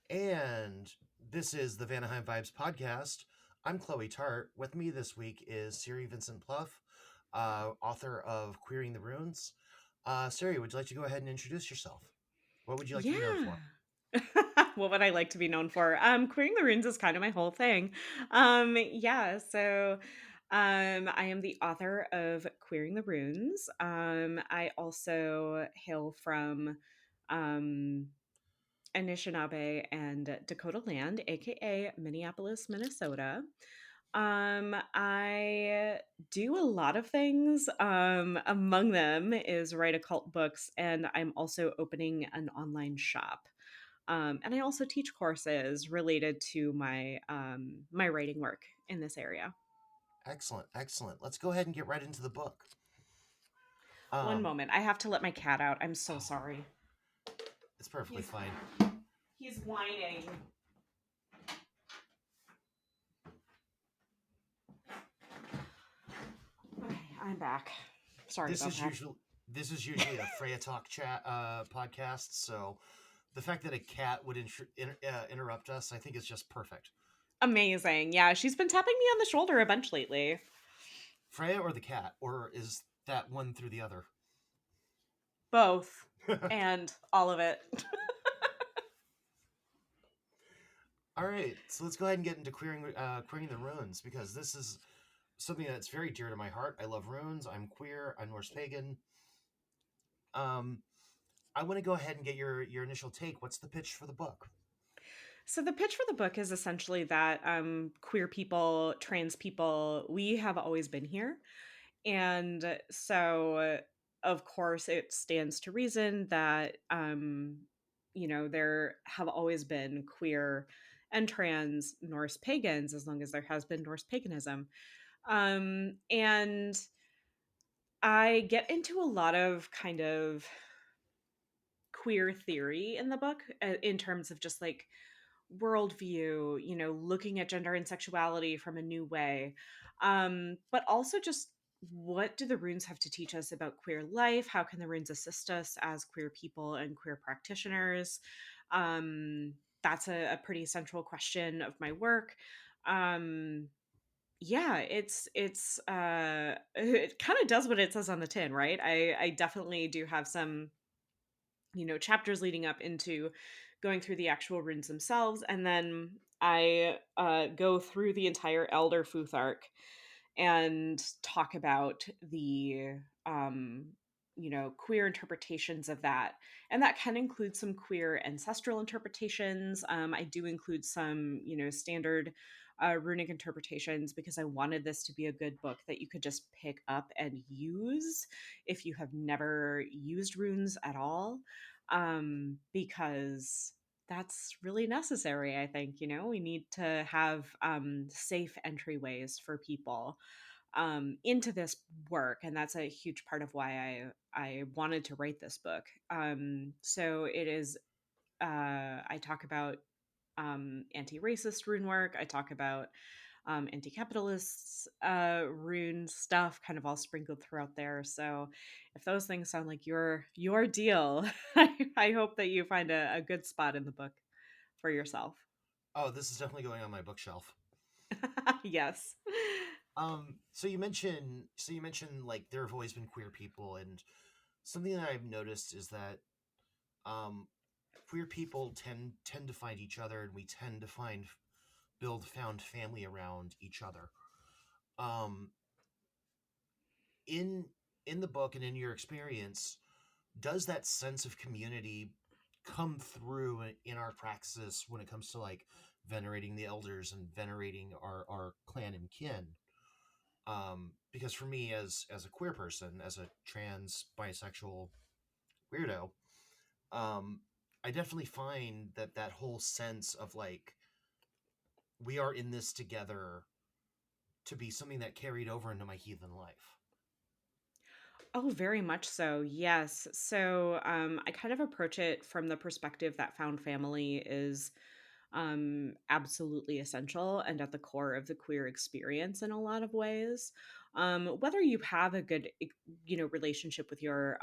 And this is the Vanaheim Vibes podcast. I'm Chloe Tart. With me this week is Siri Vincent Plouff, author of Queering the Runes. Siri, would you like to go ahead and introduce yourself? What would you like to be known Yeah. for? What would I like to be known for? Queering the runes is kind of my whole thing. Yeah, so I am the author of Queering the Runes. I also hail from um Anishinaabe and Dakota land, aka Minneapolis, Minnesota. I do a lot of things. Among them is write occult books, and I'm also opening an online shop. And I also teach courses related to my writing work in this area. Excellent, excellent. Let's go ahead and get right into the book. One Um, moment, I have to let my cat out. I'm so oh, sorry. it's perfectly He's fine. he's whining. Okay, I'm back. Sorry This about is that. usually this is usually a Freya Talk chat podcast, so the fact that a cat would interrupt us, I think, is just perfect. Amazing. Yeah, she's been tapping me on the shoulder a bunch lately. Freya or the cat, or is that one through the other? Both and all of it. All right, so let's go ahead and get into queering the runes, because this is something that's very dear to my heart. I love runes. I'm queer. I'm Norse pagan. Um, I want to go ahead and get your initial take. What's the pitch for the book? So the pitch for the book is essentially that queer people, trans people, we have always been here. And so, of course, it stands to reason that, there have always been queer and trans Norse pagans as long as there has been Norse paganism. And I get into a lot of kind of queer theory in the book in terms of just like worldview, looking at gender and sexuality from a new way. But also just what do the runes have to teach us about queer life? How can the runes assist us as queer people and queer practitioners? That's a pretty central question of my work. Um, yeah, it kind of does what it says on the tin, right? I definitely do have some chapters leading up into going through the actual runes themselves, and then I go through the entire Elder Futh arc and talk about the queer interpretations of that, and that can include some queer ancestral interpretations. I do include some standard runic interpretations because I wanted this to be a good book that you could just pick up and use if you have never used runes at all, because that's really necessary. I think we need to have safe entryways for people into this work, and that's a huge part of why I wanted to write this book. So it is. I talk about anti-racist rune work. I talk about anti-capitalist rune stuff, kind of all sprinkled throughout there. So if those things sound like your deal, I hope that you find a good spot in the book for yourself. Oh, this is definitely going on my bookshelf. Yes. So you mentioned like there have always been queer people, and something that I've noticed is that um, queer people tend to find each other, and we tend to found family around each other. Um, in in the book and in your experience, does that sense of community come through in our praxis when it comes to like venerating the elders and venerating our clan and kin? Because for me, as a queer person, as a trans bisexual weirdo, um, I definitely find that whole sense of like we are in this together to be something that carried over into my heathen life. Oh, very much so. Yes. So I kind of approach it from the perspective that found family is absolutely essential and at the core of the queer experience in a lot of ways. Whether you have a good, relationship with your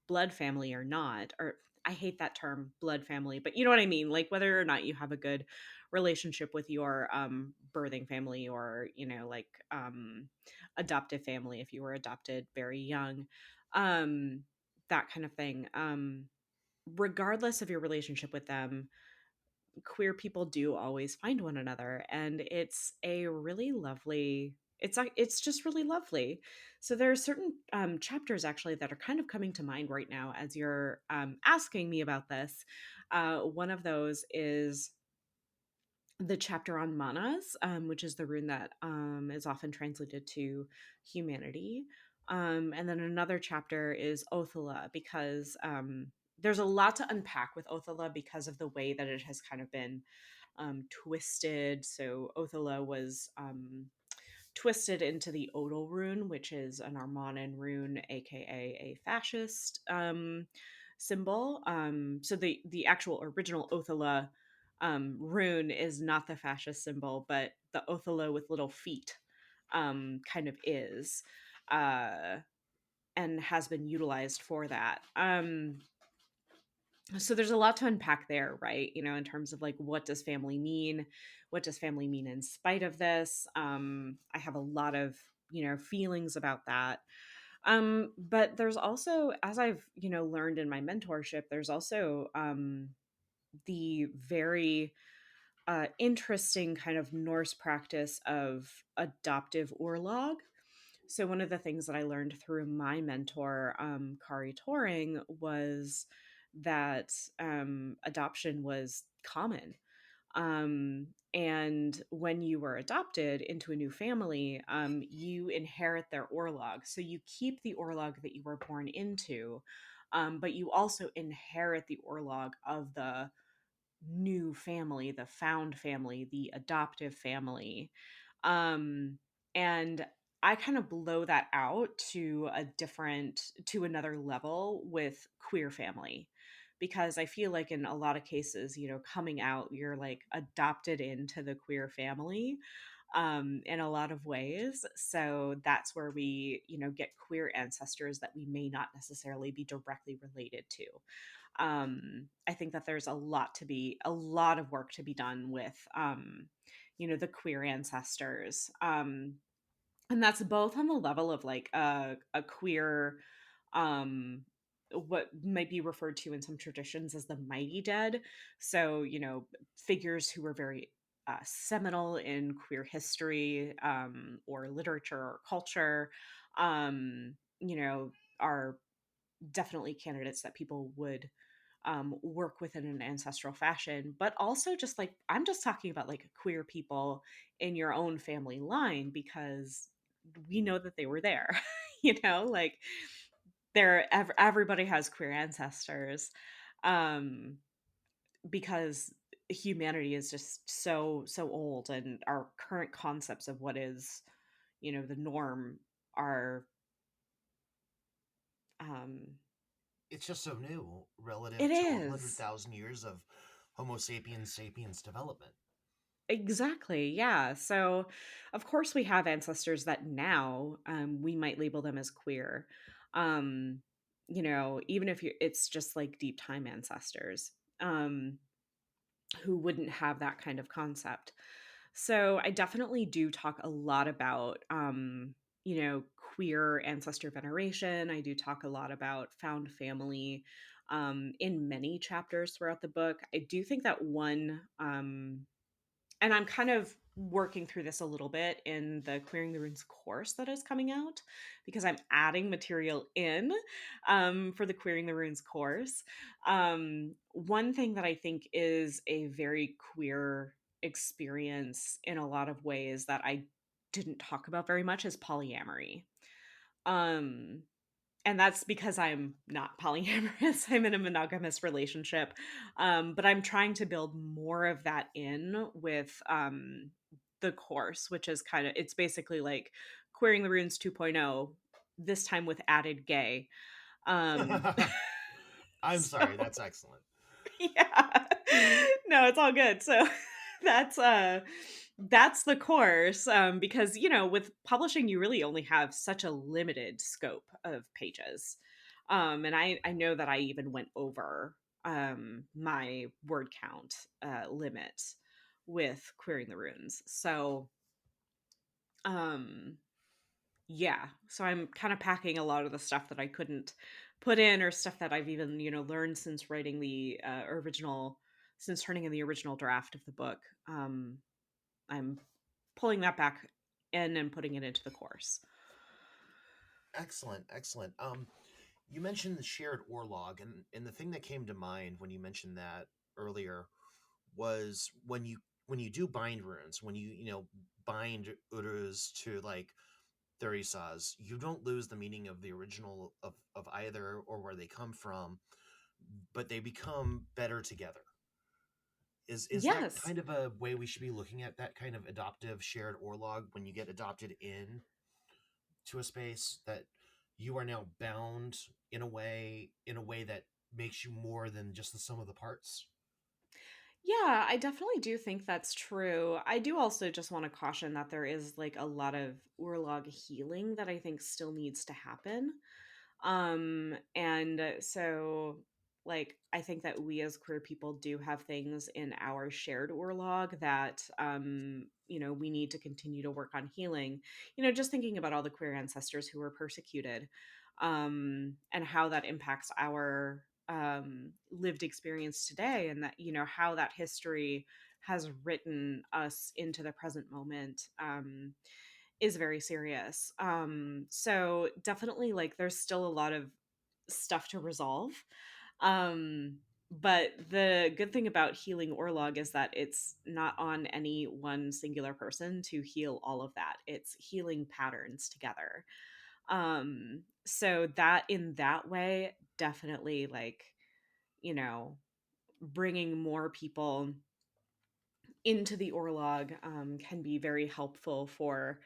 blood family or not, or I hate that term, blood family, but you know what I mean? Like whether or not you have a good relationship with your birthing family, or, like adoptive family if you were adopted very young. Um that kind of thing. Regardless of your relationship with them, queer people do always find one another, and it's a really lovely, it's just really lovely. So there are certain chapters actually that are kind of coming to mind right now as you're asking me about this. One of those is the chapter on manas, which is the rune that is often translated to humanity. And then another chapter is Othala, because there's a lot to unpack with Othala because of the way that it has kind of been twisted. So Othala was twisted into the Odal rune, which is an Armanan rune, aka a fascist symbol. So the actual original Othala rune is not the fascist symbol, but the Othala with little feet kind of is, uh, and has been utilized for that. So there's a lot to unpack there, right? In terms of like, what does family mean? What does family mean in spite of this? I have a lot of, feelings about that. But there's also, as I've, learned in my mentorship, there's also the very interesting kind of Norse practice of adoptive orlog. So one of the things that I learned through my mentor, Kari Toring, was that adoption was common. And when you were adopted into a new family, you inherit their orlog. So you keep the orlog that you were born into, but you also inherit the orlog of the new family, the found family, the adoptive family. And I kind of blow that out to another level with queer family, because I feel like in a lot of cases, coming out, you're like adopted into the queer family in a lot of ways. So that's where we, get queer ancestors that we may not necessarily be directly related to. I think that there's a lot of work to be done with, the queer ancestors. And that's both on the level of like a queer, um, what might be referred to in some traditions as the mighty dead. So, figures who were very seminal in queer history, or literature or culture, are definitely candidates that people would work within an ancestral fashion. But also, just like, I'm just talking about like queer people in your own family line, because we know that they were there. Like, everybody has queer ancestors, um, because humanity is just so old, and our current concepts of what is, the norm are, um, It's just so new it relative to 100,000 is. years of Homo sapiens sapiens development. Exactly. Yeah. So, of course, we have ancestors that now we might label them as queer. Um, even if it's just like deep time ancestors, um, who wouldn't have that kind of concept. So, I definitely do talk a lot about, queer ancestor veneration. I do talk a lot about found family in many chapters throughout the book. I do think that one, and I'm kind of working through this a little bit in the Queering the Runes course that is coming out, because I'm adding material in for the Queering the Runes course. One thing that I think is a very queer experience in a lot of ways that I didn't talk about very much is polyamory. Um, and that's because I'm not polyamorous. I'm in a monogamous relationship. But I'm trying to build more of that in with the course, which is it's basically like Queering the Runes 2.0, this time with added gay. Um, I'm sorry, so that's excellent. yeah. No, it's all good. So that's that's the course, because with publishing you really only have such a limited scope of pages. And I know that I even went over my word count limit with querying the runes. So um yeah, so I'm kind of packing a lot of the stuff that I couldn't put in, or stuff that I've even, learned since writing the original, since turning in the original draft of the book. I'm pulling that back in and putting it into the course. Excellent, excellent. You mentioned the shared orlog, and the thing that came to mind when you mentioned that earlier was when you do bind runes, when you bind urus to like Therisaz, you don't lose the meaning of the original of either or where they come from, but they become better together. Is that Yes. kind of a way we should be looking at that kind of adoptive shared orlog when you get adopted in to a space, that you are now bound in a way that makes you more than just the sum of the parts? Yeah, I definitely do think that's true. I do also just want to caution that there is like a lot of Urlog healing that I think still needs to happen. And so like I think that we as queer people do have things in our shared Urlog that we need to continue to work on healing. Just thinking about all the queer ancestors who were persecuted, and how that impacts our lived experience today, and that how that history has written us into the present moment, is very serious. So definitely, like, there's still a lot of stuff to resolve. Um, but the good thing about healing Orlog is that it's not on any one singular person to heal all of that. It's healing patterns together. So that, in that way, definitely, like, you know, bringing more people into the Orlog can be very helpful for,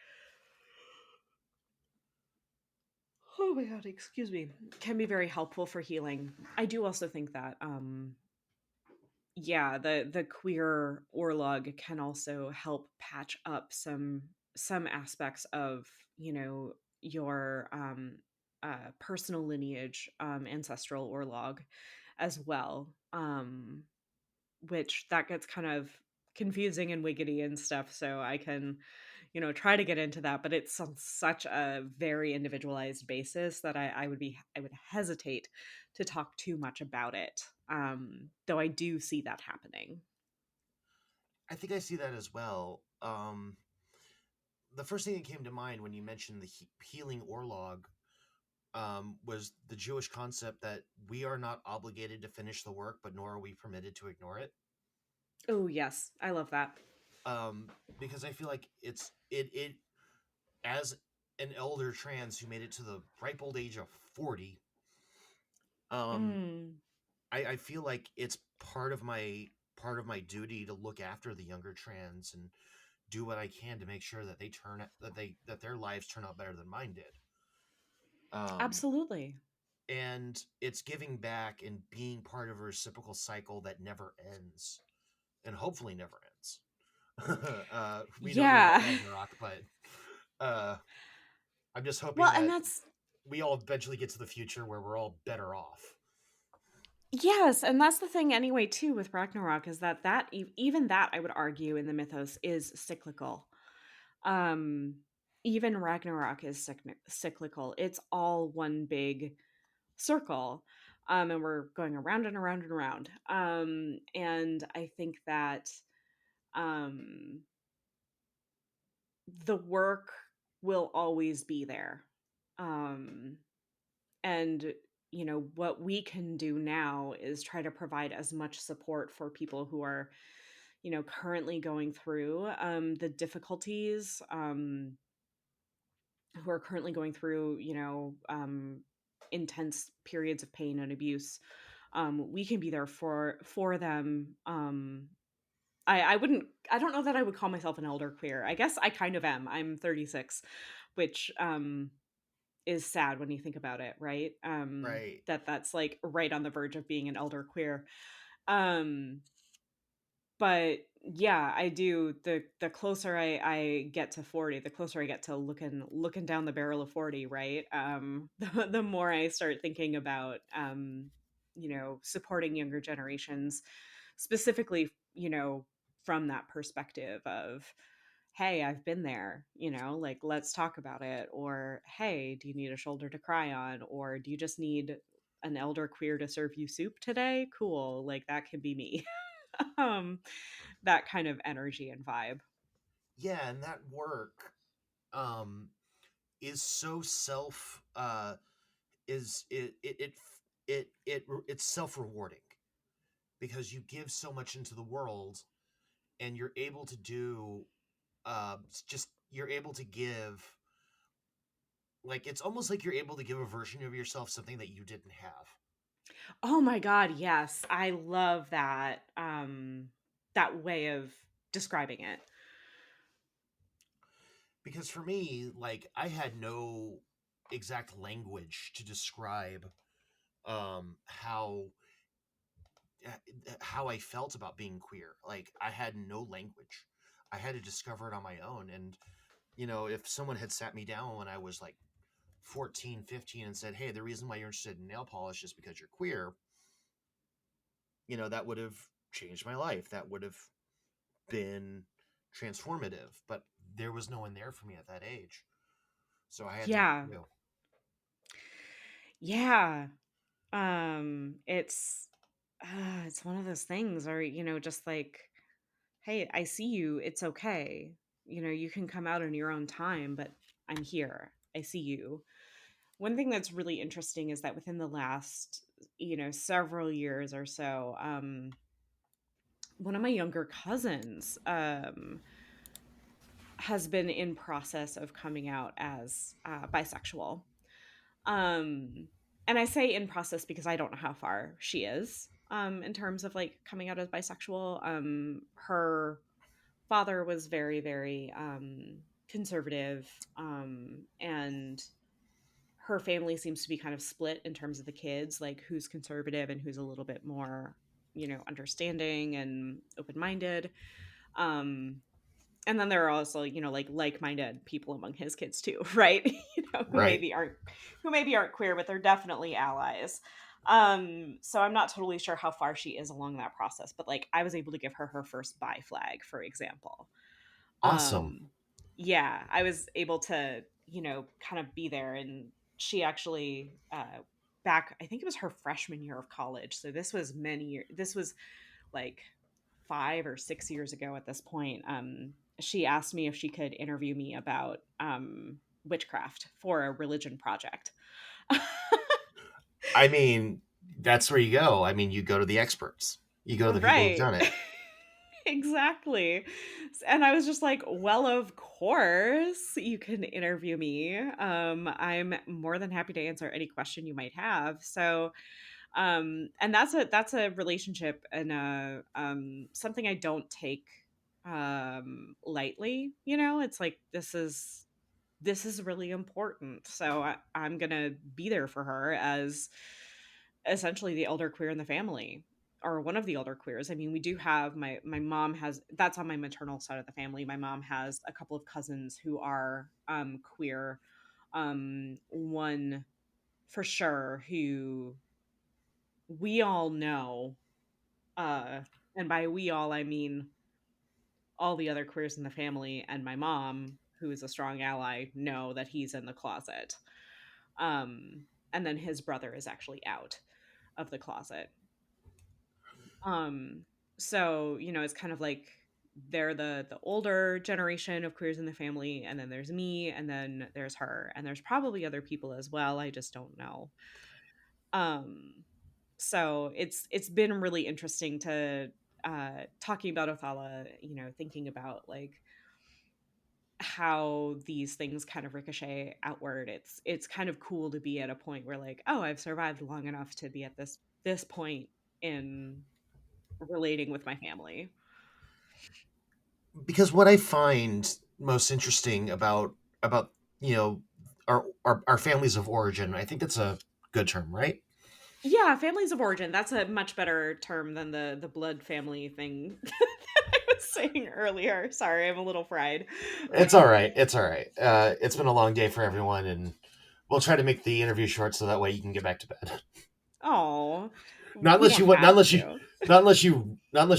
oh my god, excuse me, can be very helpful for healing. I do also think that yeah, the queer Orlog can also help patch up some aspects of, your personal lineage, ancestral Orlog as well. Which that gets kind of confusing and wiggity and stuff, so I can, try to get into that, but it's on such a very individualized basis that I would hesitate to talk too much about it. Though I do see that happening. I think I see that as well. The first thing that came to mind when you mentioned the healing orlog was the Jewish concept that we are not obligated to finish the work, but nor are we permitted to ignore it. Oh, yes, I love that. Um, because I feel like it as an elder trans who made it to the ripe old age of 40, um, Mm, I feel like it's part of my duty to look after the younger trans and do what I can to make sure that that their lives turn out better than mine did. Um, absolutely. and it's giving back and being part of a reciprocal cycle that never ends, and hopefully never ends. We know there's Yeah. Ragnarok, but uh, I'm just hoping Well, and that that's, we all eventually get to the future where we're all better off. yes, and that's the thing anyway too with Ragnarok, is that even that, I would argue, in the mythos is cyclical. Um, Even Ragnarok is cyclical. It's all one big circle. And we're going around and around and around. And I think that um, the work will always be there. Um, and what we can do now is try to provide as much support for people who are currently going through the difficulties, who are currently going through, intense periods of pain and abuse. We can be there for them. I wouldn't, I don't know that I would call myself an elder queer. I guess I kind of am. I'm 36, which is sad when you think about it, right? Right. That's like right on the verge of being an elder queer. Um but yeah, I do, the closer I get to 40, the closer I get to looking down the barrel of 40, right? The more I start thinking about supporting younger generations, specifically, from that perspective of, hey, I've been there, like, let's talk about it. Or, hey, do you need a shoulder to cry on? Or do you just need an elder queer to serve you soup today? Cool. Like, that can be me. um, that kind of energy and vibe. Yeah, and that work um is so self is it's self-rewarding because you give so much into the world, and you're able to do just you're able to give, like, it's almost like you're able to give a version of yourself something that you didn't have. Oh my god, yes. I love that way of describing it. Because for me, like, I had no exact language to describe um how how I felt about being queer. Like, I had no language. I had to discover it on my own. And if someone had sat me down when I was like 14, 15, and said, "Hey, the reason why you're interested in nail polish is because you're queer," that would have changed my life. That would have been transformative. But there was no one there for me at that age. So I had to make Yeah. do. Yeah. It's it's one of those things, or just like, hey, I see you, it's okay. You can come out in your own time, but I'm here. I see you. One thing that's really interesting is that within the last, several years or so, one of my younger cousins has been in process of coming out as bisexual. Um, and I say in process because I don't know how far she is in terms of like coming out as bisexual. Her father was very, very conservative, and her family seems to be kind of split in terms of the kids, like who's conservative and who's a little bit more, understanding and open minded. Um, and then there are also, like-minded people among his kids too, right? Who Right. maybe aren't queer, but they're definitely allies. So I'm not totally sure how far she is along that process, but like I was able to give her her first bi flag, for example. Awesome. Um, yeah, I was able to, kind of be there, and she actually back, I think it was her freshman year of college. So this was many years. This was like 5 or 6 years ago at this point. She asked me if she could interview me about witchcraft for a religion project. I mean, that's where you go. I mean, you go to the experts. You go to the people who've Right. done it. Exactly. And I was just like, well, of course you can interview me. I'm more than happy to answer any question you might have. So, and that's a relationship and something I don't take lightly. It's like this is really important. So I'm gonna be there for her as essentially the elder queer in the family, or one of the elder queers. I mean, we do have my mom has, that's on my maternal side of the family. My mom has a couple of cousins who are queer. One for sure who we all know, uh, and by we all I mean all the other queers in the family, and my mom, who is a strong ally, know that he's in the closet. And then his brother is actually out of the closet. Um, so, it's kind of like they're the older generation of queers in the family, and then there's me, and then there's her, and there's probably other people as well. I just don't know. Um, so it's been really interesting to talking about Othala, thinking about like how these things kind of ricochet outward. It's kind of cool to be at a point where like, oh, I've survived long enough to be at this point in relating with my family. Because what I find most interesting about our families of origin, I think that's a good term, right? Yeah, families of origin. That's a much better term than the blood family thing that I was saying earlier. Sorry, I'm a little fried. It's all right. It's all right. It's been a long day for everyone, and we'll try to make the interview short so that way you can get back to bed. Oh. Not We unless you don't want. have to. Not unless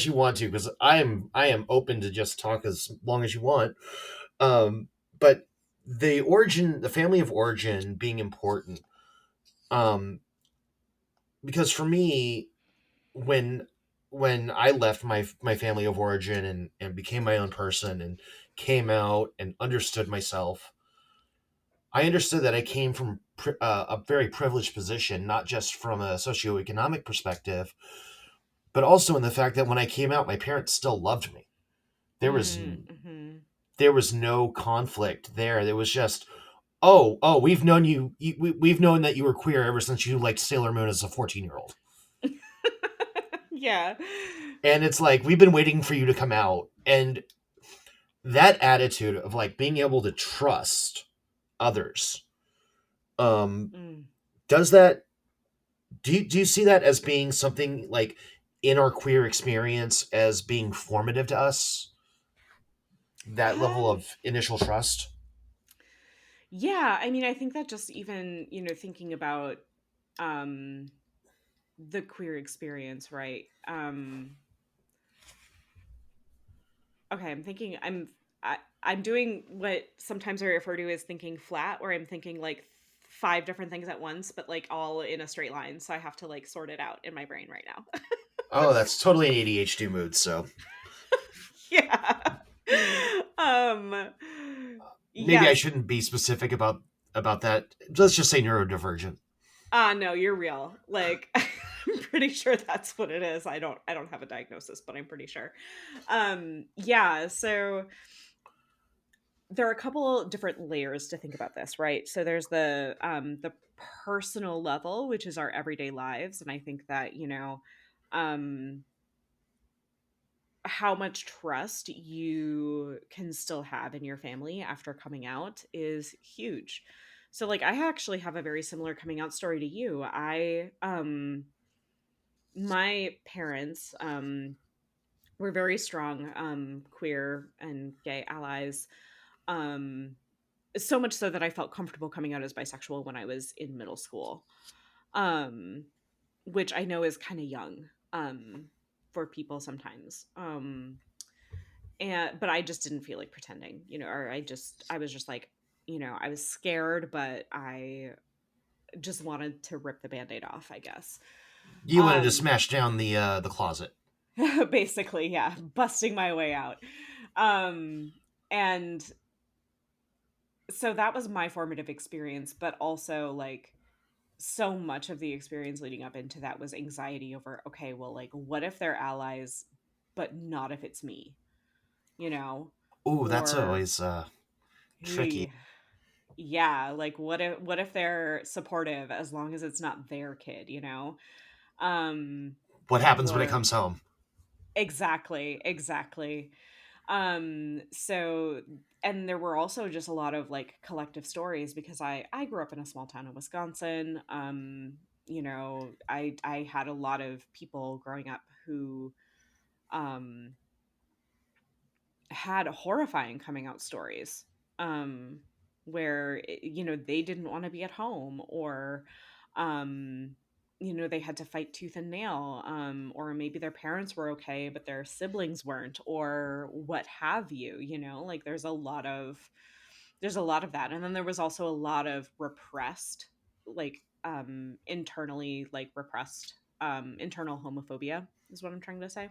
you want to, because I am open to just talk as long as you want. But the family of origin being important. Um, because for me, when I left my family of origin and became my own person and came out and understood myself, I understood that I came from a very privileged position, not just from a socioeconomic perspective, but also in the fact that when I came out, my parents still loved me. There was Mm-hmm. there was no conflict there. There was just, oh, we've known that you were queer ever since you liked Sailor Moon as a 14-year-old. Yeah. And it's like, we've been waiting for you to come out. And that attitude of like being able to trust others, um Mm. does that do you see that as being something like in our queer experience as being formative to us, that level Um, of initial trust? yeah, I mean, I think that just even, thinking about um the queer experience, right? Okay, I'm doing what sometimes I refer to as thinking flat, where I'm thinking like five different things at once, but like all in a straight line. So I have to like sort it out in my brain right now. Oh, that's totally an ADHD mood. So Yeah. Um maybe I yes. shouldn't be specific about that. Let's just say neurodivergent. No, you're real. Like I'm pretty sure that's what it is. I don't have a diagnosis, but I'm pretty sure. Yeah, so there are a couple different layers to think about this, right? So there's the personal level, which is our everyday lives, and I think that, um how much trust you can still have in your family after coming out is huge. So like I actually have a very similar coming out story to you. I My parents were very strong queer and gay allies. Um so much so that I felt comfortable coming out as bisexual when I was in middle school. Um which I know is kind of young for people sometimes. And but I just didn't feel like pretending, or I was just like, I was scared, but I just wanted to rip the band-aid off, I guess. You wanted to Um smash down the closet. Basically, yeah, busting my way out. Um and so that was my formative experience, but also like so much of the experience leading up into that was anxiety over, okay, well, like what if they're allies but not if it's me, you know? Ooh, that's Or always tricky. hey, yeah, like what if they're supportive as long as it's not their kid, um What happens when it or comes home? exactly. So and there were also just a lot of like collective stories because I grew up in a small town in Wisconsin. I had a lot of people growing up who um had horrifying coming out stories, um where they didn't want to be at home, or um they had to fight tooth and nail, or maybe their parents were okay but their siblings weren't, or what have you, like there's a lot of that. And then there was also a lot of repressed, like internally like repressed internal homophobia is what I'm trying to say.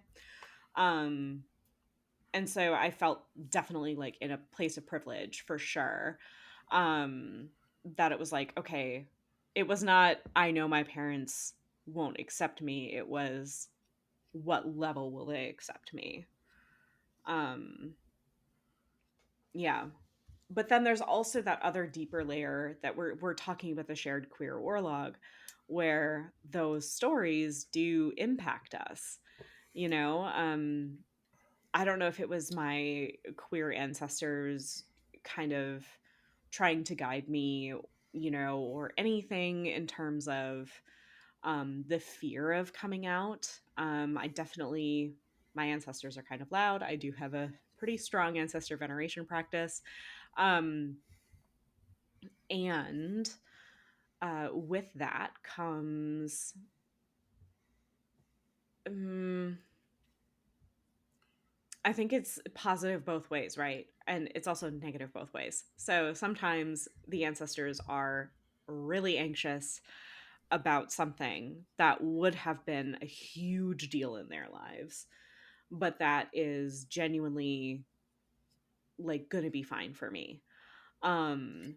um and so I felt definitely like in a place of privilege for sure. Um, that it was like, okay, it was not, I know my parents won't accept me. It was, what level will they accept me? Um, yeah. But then there's also that other deeper layer that we're talking about, the shared queer orlog, where those stories do impact us. You know, I don't know if it was my queer ancestors kind of trying to guide me, or anything in terms of the fear of coming out. I definitely, my ancestors are kind of loud. I do have a pretty strong ancestor veneration practice. Um, and with that comes Mm, I think it's positive both ways, right? And it's also negative both ways. So sometimes the ancestors are really anxious about something that would have been a huge deal in their lives, but that is genuinely like going to be fine for me. Um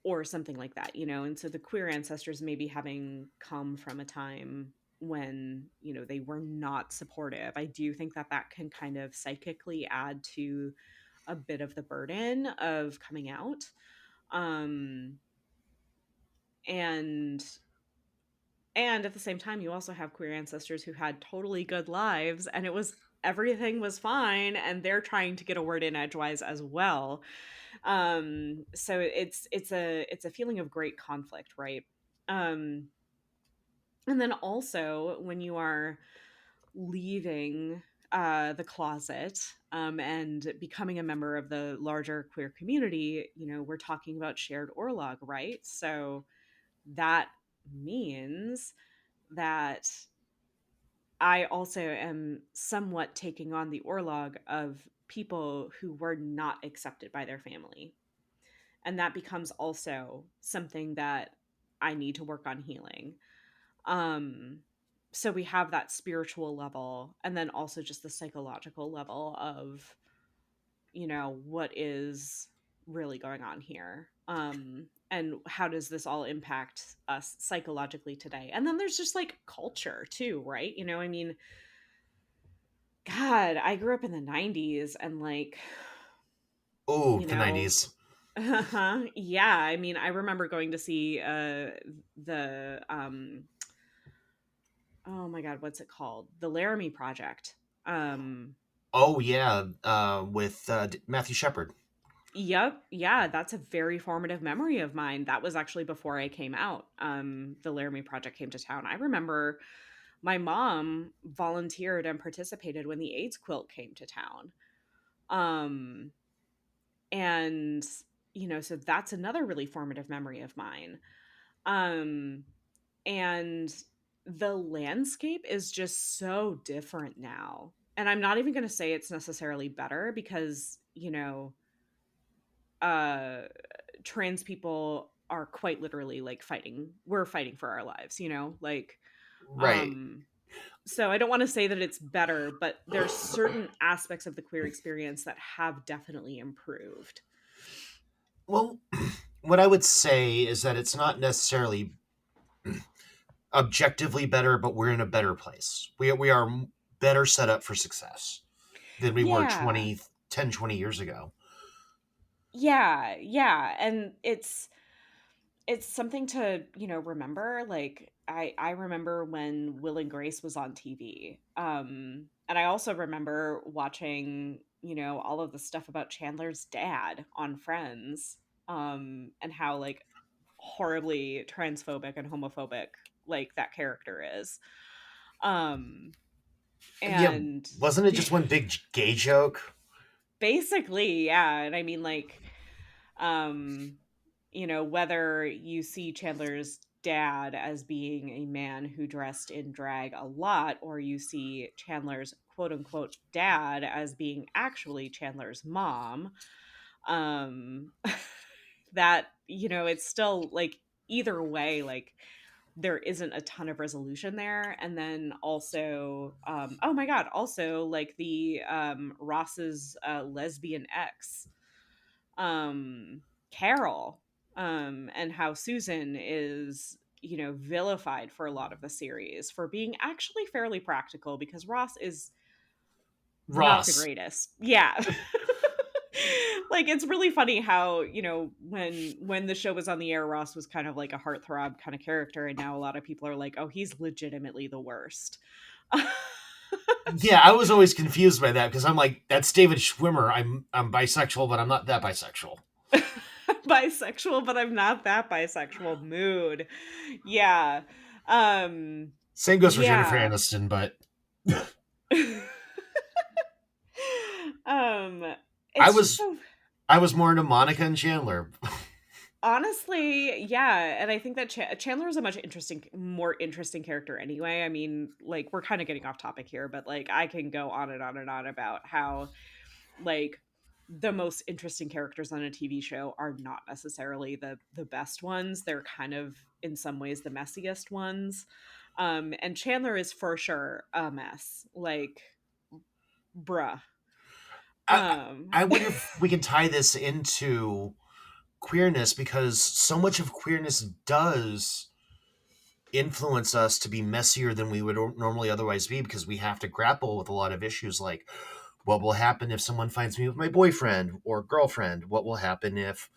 or something like that, you know? And so the queer ancestors maybe having come from a time when, you know, they were not supportive. I do think that that can kind of psychically add to a bit of the burden of coming out. Um and and at the same time you also have queer ancestors who had totally good lives and it was everything was fine and they're trying to get a word in edgewise as well. So it's a feeling of great conflict, right? um and then also when you are leaving the closet and becoming a member of the larger queer community, you know, we're talking about shared orlog, right? So that means that I also am somewhat taking on the orlog of people who were not accepted by their family. And that becomes also something that I need to work on healing. Um so we have that spiritual level and then also just the psychological level of, you know, what is really going on here. And how does this all impact us psychologically today? And then there's just like culture too, right? You know, I mean, God, I grew up in the 90s and like, Oh, you the know, 90s. yeah, I mean, I remember going to see the oh my god, what's it called? The Laramie Project. Um Oh, yeah, with Matthew Shepard. yep, yeah, that's a very formative memory of mine. That was actually before I came out. The Laramie Project came to town. I remember my mom volunteered and participated when the AIDS quilt came to town. Um and you know, so that's another really formative memory of mine. Um and the landscape is just so different now. And I'm not even going to say it's necessarily better because, you know, uh trans people are quite literally like fighting. We're fighting for our lives, you know? Like Right. um so I don't want to say that it's better, but there's certain aspects of the queer experience that have definitely improved. Well, what I would say is that it's not necessarily objectively better, but we're in a better place. We are better set up for success than we were Yeah. 20 years ago. Yeah, yeah, and it's something to, you know, remember. Like I remember when Will and Grace was on TV. And I also remember watching, you know, all of the stuff about Chandler's dad on Friends. And how like horribly transphobic and homophobic like that character is. Um Yeah, and wasn't it just one big gay joke? basically, yeah, and I mean like um you know, whether you see Chandler's dad as being a man who dressed in drag a lot or you see Chandler's quote unquote dad as being actually Chandler's mom, um that, you know, it's still like either way like there isn't a ton of resolution there. And then also oh my god, also like the Ross's lesbian ex, um Carol, and how Susan is, you know, vilified for a lot of the series for being actually fairly practical because Ross is not the Ross. greatest. Yeah. Like it's really funny how, you know, when the show was on the air, Ross was kind of like a heartthrob kind of character and now a lot of people are like, "Oh, he's legitimately the worst." Yeah, I was always confused by that because I'm like, that's David Schwimmer. I'm bisexual, but I'm not that bisexual. Bisexual, but I'm not that bisexual mood. Yeah. Um Same goes for Jennifer yeah. Aniston, but um I it's just was so I was more into Monica and Chandler. Honestly, yeah, and I think that Chandler is a much more interesting character anyway. I mean, like, we're kinda getting off topic here, but, like, I can go on and on and on about how, like, the most interesting characters on a TV show are not necessarily the best ones. They're kind of, in some ways, the messiest ones. And Chandler is for sure a mess. Like, bruh. I Um, I wonder if we can tie this into queerness, because so much of queerness does influence us to be messier than we would normally otherwise be, because we have to grapple with a lot of issues like, what will happen if someone finds me with my boyfriend or girlfriend? What will happen if,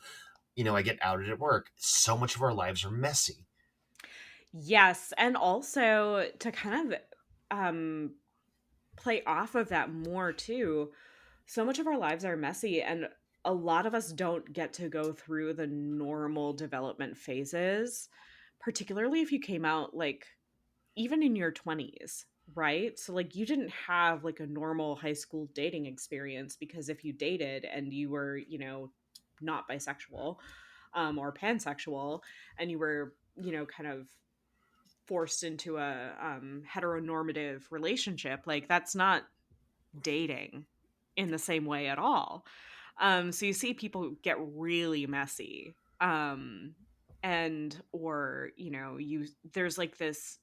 I get outed at work? So much of our lives are messy. yes, and also to kind of play off of that more too. So much of our lives are messy, and a lot of us don't get to go through the normal development phases, particularly if you came out like even in your 20s, right? So like you didn't have like a normal high school dating experience, because if you dated and you were, not bisexual or pansexual, and you were, kind of forced into a heteronormative relationship, like that's not dating in the same way at all. So you see people get really messy. And or you there's like this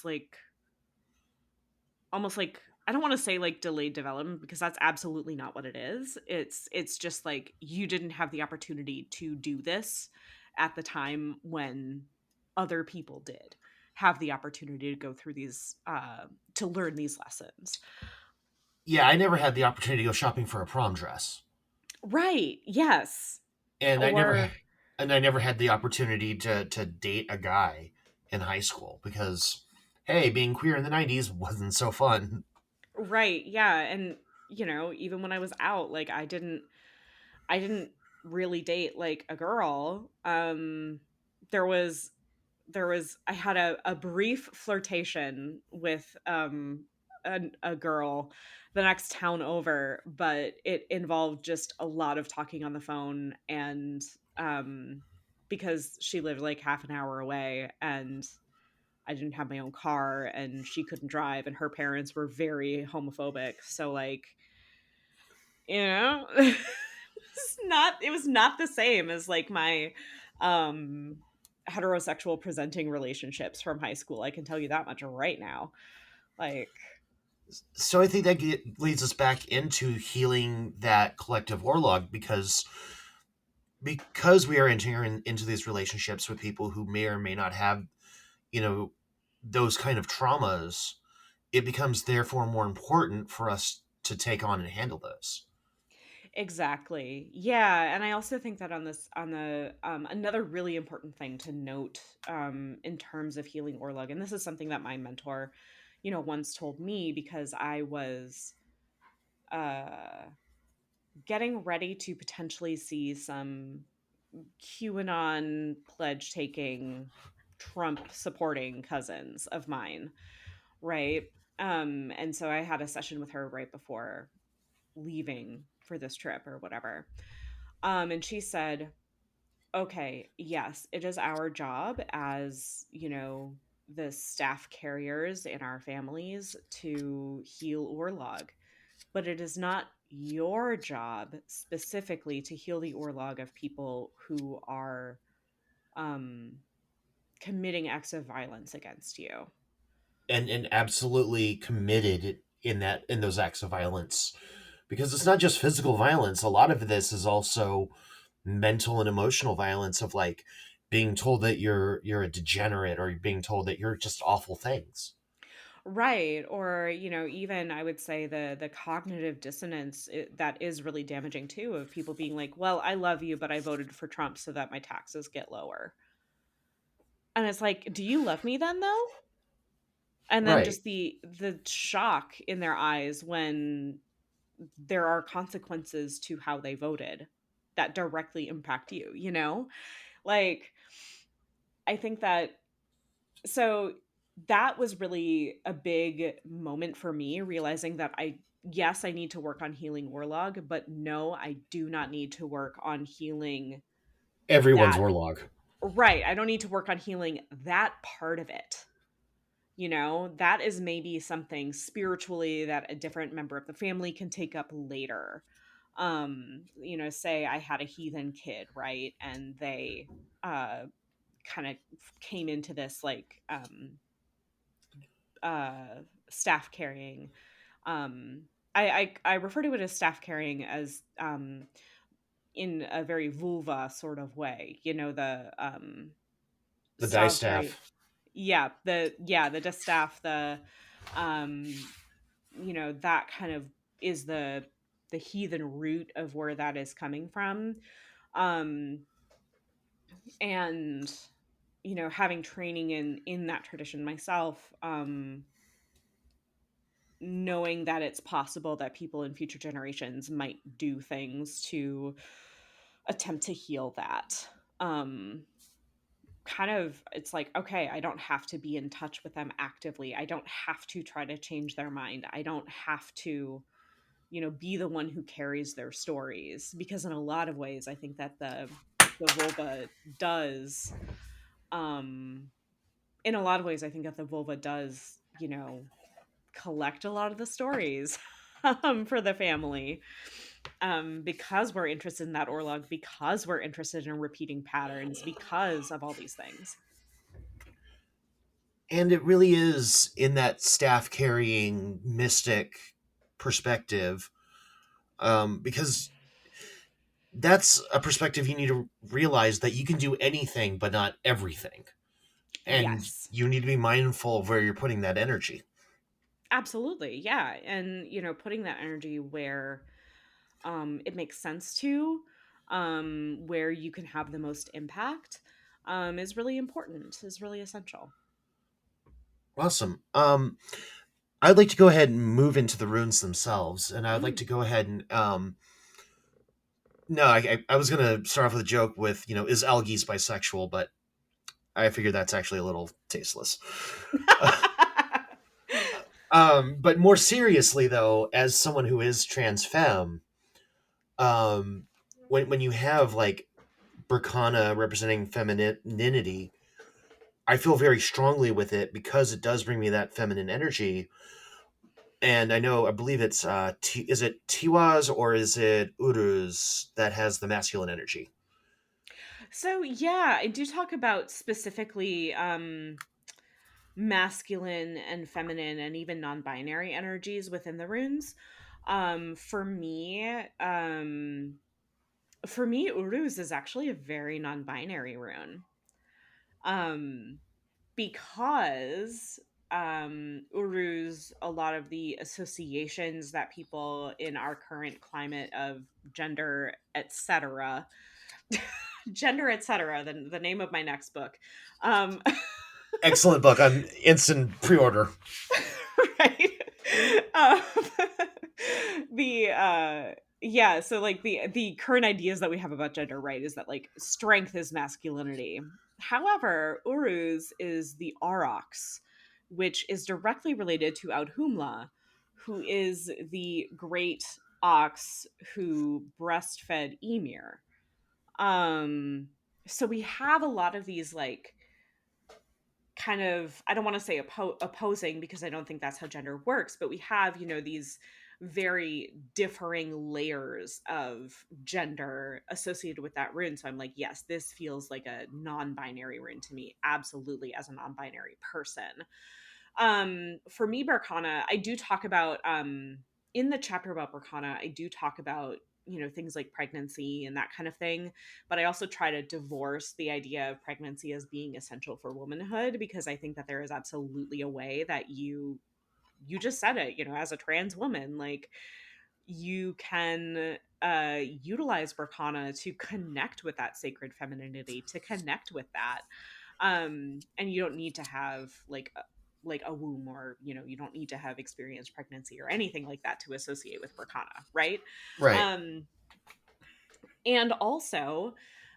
like almost like, I don't want to say like delayed development, because that's absolutely not what it is. It's just like you didn't have the opportunity to do this at the time when other people did have the opportunity to go through these to learn these lessons. Yeah, I never had the opportunity to go shopping for a prom dress. Right. Yes. And I never Or and I never had the opportunity to date a guy in high school, because hey, being queer in the 90s wasn't so fun. right. Yeah, and even when I was out, like I didn't really date like a girl. There was I had a brief flirtation with a girl the next town over, but it involved just a lot of talking on the phone, and because she lived like half an hour away, and I didn't have my own car, and she couldn't drive, and her parents were very homophobic. So like, it was not the same as like my um heterosexual presenting relationships from high school. I can tell you that much right now. Like, So I think that leads us back into healing that collective warlog, because we are entering into these relationships with people who may or may not have, you know, those kind of traumas. It becomes therefore more important for us to take on and handle those. exactly. Yeah, and I also think that on the another really important thing to note in terms of healing Orlog, and this is something that my mentor, once told me, because I was uh getting ready to potentially see some QAnon pledge taking, Trump supporting cousins of mine, right? And so I had a session with her right before leaving for this trip or whatever. And she said, okay, yes, it is our job as, the staff carriers in our families to heal Orlog, but it is not your job specifically to heal the Orlog of people who are um, committing acts of violence against you. And absolutely committed in those acts of violence, because it's not just physical violence. A lot of this is also mental and emotional violence, of like being told that you're a degenerate, or being told that you're just awful things. Right. Or, even I would say the cognitive dissonance that is really damaging too, of people being like, well, I love you, but I voted for Trump so that my taxes get lower. And it's like, do you love me then though? And then Right. just the shock in their eyes when there are consequences to how they voted that directly impact you, Like, I think that, so that was really a big moment for me, realizing that yes, I need to work on healing Orlog, but no, I do not need to work on healing Everyone's that. warlock. Right, I don't need to work on healing that part of it. That is maybe something spiritually that a different member of the family can take up later. Say I had a heathen kid, right? And they uh kind of came into this like staff carrying. I refer to it as staff carrying as in a very vulva sort of way. The The staves very, distaff. the distaff, the um that kind of is the heathen root of where that is coming from. um and having training in that tradition myself, knowing that it's possible that people in future generations might do things to attempt to heal that. um Kind of, it's like, okay, I don't have to be in touch with them actively, I don't have to try to change their mind, I don't have to be the one who carries their stories, because in a lot of ways I think that the vulva does, um in a lot of ways I think that the vulva does, collect a lot of the stories for the family, because we're interested in that orlog, because we're interested in repeating patterns, because of all these things. And it really is in that staff carrying mystic perspective, because that's a perspective you need to realize that you can do anything but not everything. And Yes, you need to be mindful of where you're putting that energy. absolutely, yeah. And putting that energy where it makes sense to, where you can have the most impact, is really important, is really essential. Awesome. I'd like to go ahead and move into the runes themselves, and I would like Mm. to go ahead and no, I was gonna start off with a joke with is Algies bisexual, but I figured that's actually a little tasteless. But more seriously, though, as someone who is trans femme, um, when you have like Burkana representing femininity, I feel very strongly with it because it does bring me that feminine energy. And I believe it's is it Tiwaz or is it Uruz that has the masculine energy? So yeah, I do talk about specifically masculine and feminine and even non-binary energies within the runes. Um, for me, um, for me, Uruz is actually a very non-binary rune. Um, because Uruz, a lot of the associations that people in our current climate of gender, etc., gender, etc., the name of my next book. Um, Excellent book on instant pre-order. right. Um, the yeah, so like the current ideas that we have about gender, right, is that like strength is masculinity. However, Uruz is the aurochs, which is directly related to Audhumla, who is the great ox who breastfed Ymir. um so we have a lot of these like kind of, I don't want to say opposing, because I don't think that's how gender works, but we have these very differing layers of gender associated with that rune. So I'm like, yes, this feels like a non-binary rune to me, absolutely, as a non-binary person. For me, Barkana, I do talk about in the chapter about Barkana, I do talk about things like pregnancy and that kind of thing, but I also try to divorce the idea of pregnancy as being essential for womanhood, because I think that there is absolutely a way that you just said it, as a trans woman, like you can utilize Barkana to connect with that sacred femininity, to connect with that. And you don't need to have like a womb, or you don't need to have experienced pregnancy or anything like that to associate with Barkana, right? Right. um and also,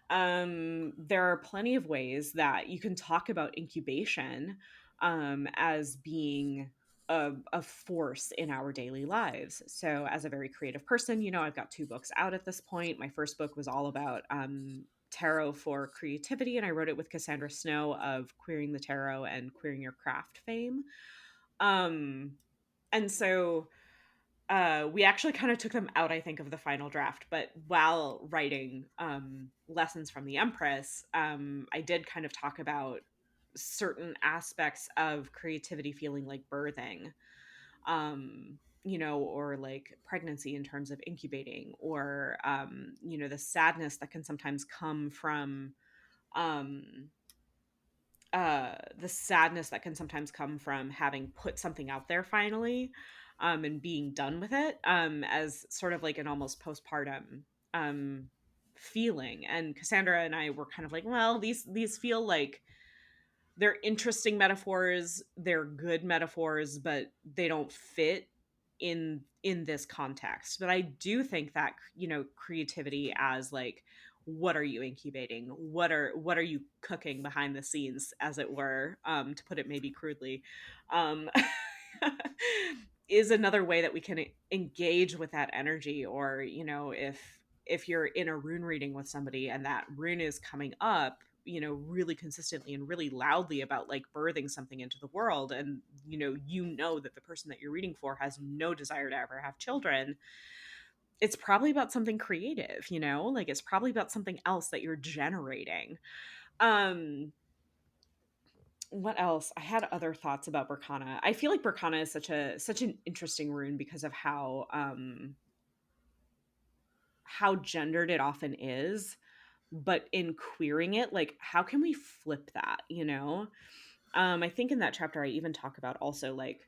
there are plenty of ways that you can talk about incubation as being a force in our daily lives. So, as a very creative person, I've got two books out at this point. My first book was all about tarot for creativity, and I wrote it with Cassandra Snow of Queering the Tarot and Queering Your Craft fame. Um, and so we actually kind of took them out, I think, of the final draft. But while writing Lessons from the Empress, I did kind of talk about certain aspects of creativity feeling like birthing, or like pregnancy in terms of incubating, or, the sadness that can sometimes come from um, the sadness that can sometimes come from having put something out there finally, and being done with it, as sort of like an almost postpartum um, feeling. And Cassandra and I were kind of like, well, these feel like they're interesting metaphors, they're good metaphors, but they don't fit in this context. But I do think that, creativity as like, what are you incubating, what are you cooking behind the scenes, as it were, to put it maybe crudely, um is another way that we can engage with that energy. Or, if you're in a rune reading with somebody and that rune is coming up, really consistently and really loudly about like birthing something into the world, and that the person that you're reading for has no desire to ever have children, it's probably about something creative, like it's probably about something else that you're generating. um what else? I had other thoughts about Berkana. I feel like Berkana is such an interesting rune because of how gendered it often is. But in queering it, like, how can we flip that, I think in that chapter I even talk about also like,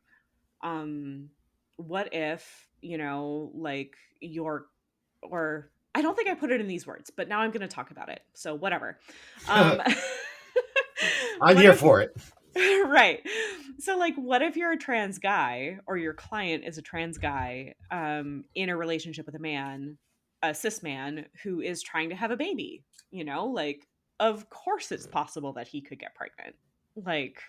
um what if, like, your or I don't think I put it in these words, but now I'm going to talk about it, so whatever. um I'm what here if for it. right. So like, what if you're a trans guy, or your client is a trans guy, in a relationship with a man, a cis man who is trying to have a baby, like, of course it's possible that he could get pregnant. Like,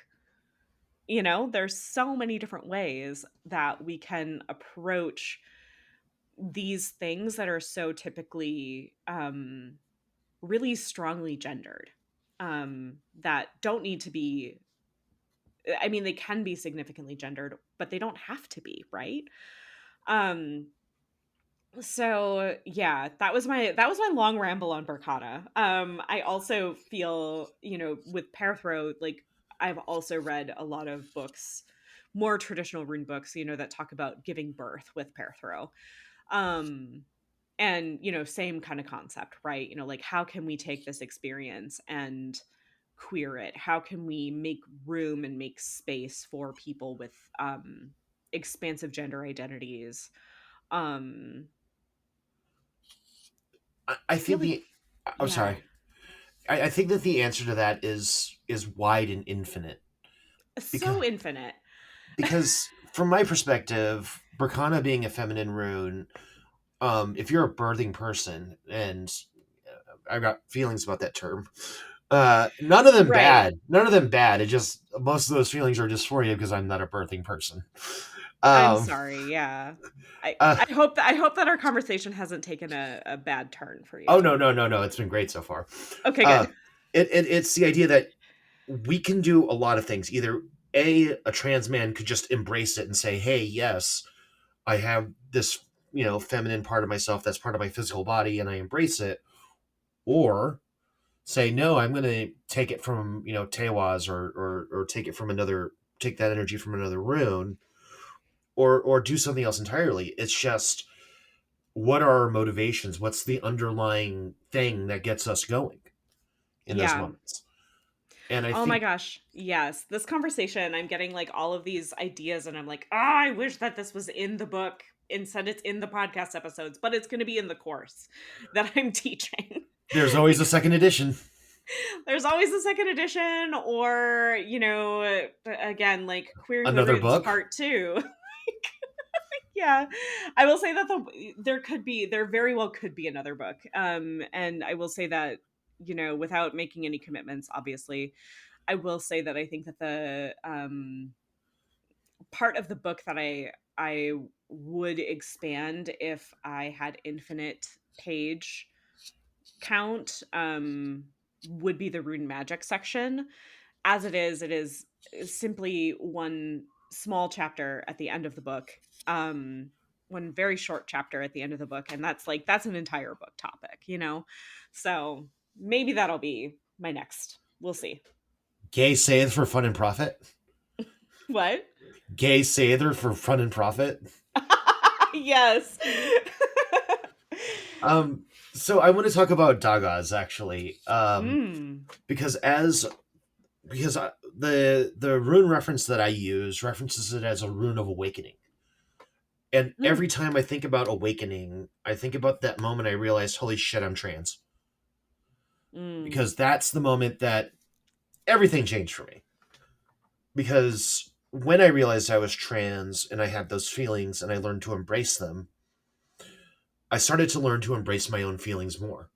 there's so many different ways that we can approach these things that are so typically really strongly gendered, that don't need to be, I mean, they can be significantly gendered, but they don't have to be, right? Um, so yeah, that was my long ramble on Berkana. I also feel, with Perthro, like, I've also read a lot of books, more traditional rune books, that talk about giving birth with Perthro. Um, and, same kind of concept, right? Like, how can we take this experience and queer it? How can we make room and make space for people with expansive gender identities? um I I feel think like, the I'm yeah, sorry. I think that the answer to that is wide and infinite, because so infinite. from my perspective, Berkana being a feminine rune, if you're a birthing person, and I've got feelings about that term, none of them Right. bad, none of them bad. It just, most of those feelings are dysphoria because I'm not a birthing person. I'm Um, sorry. Yeah. I uh, I hope that our conversation hasn't taken a bad turn for oh, you. no, no, no, no, it's been great so far. Okay, Uh, good. it's the idea that we can do a lot of things. Either a trans man could just embrace it and say, "Hey, yes, I have this, feminine part of myself that's part of my physical body, and I embrace it," or say, "No, I'm going to take it from, Tewaz, or take it from another, take that energy from another rune, or do something else entirely." It's just, what are our motivations? What's the underlying thing that gets us going in those Yeah. moments? And I Oh my think gosh. Yes. This conversation, I'm getting like all of these ideas, and I'm like, I wish that this was in the book. Instead, it's in the podcast episodes, but it's going to be in the course that I'm teaching. there's always a Because second edition, there's always a second edition, or, again, like Queering the another Runes book, part two. Yeah. I will say that there very well could be another book. And I will say that, without making any commitments, obviously, I will say that I think that the part of the book that I would expand if I had infinite page count would be the rune magic section. As it is simply one small chapter at the end of the book. Um, one very short chapter at the end of the book, and that's an entire book topic, you know. So maybe that'll be my next. We'll see. Gay saith for fun and profit. What? Gay saither for fun and profit. Yes. Um, so I want to talk about Dagas actually, mm. because the rune reference that I use references it as a rune of awakening. And Mm. every time I think about awakening, I think about that moment I realized, holy shit, I'm trans. Mm. Because that's the moment that everything changed for me. Because when I realized I was trans and I had those feelings and I learned to embrace them, I started to learn to embrace my own feelings more.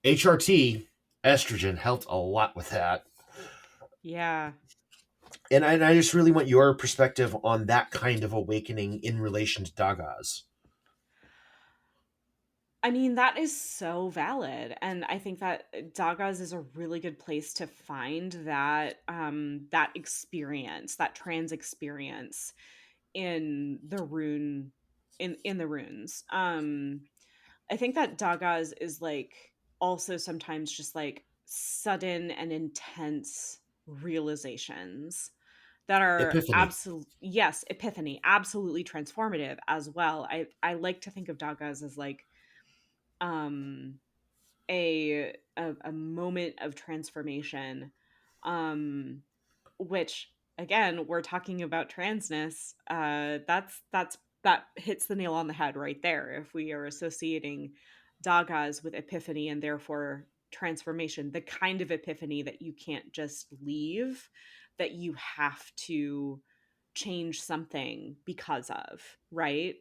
HRT, estrogen, helped a lot with that. Yeah. And I just really want your perspective on that kind of awakening in relation to Dagas. I mean, that is so valid. And I think that Dagas is a really good place to find that experience, that trans experience in the rune in the runes. I think that Dagas is like also sometimes just like sudden and intense realizations that are Epiphany. absolute yes, epiphany, absolutely transformative as well. I like to think of Dagas as like um a moment of transformation, um which again we're talking about transness. That hits the nail on the head right there. If we are associating dagas with epiphany and therefore transformation, the kind of epiphany that you can't just leave, that you have to change something because of, right?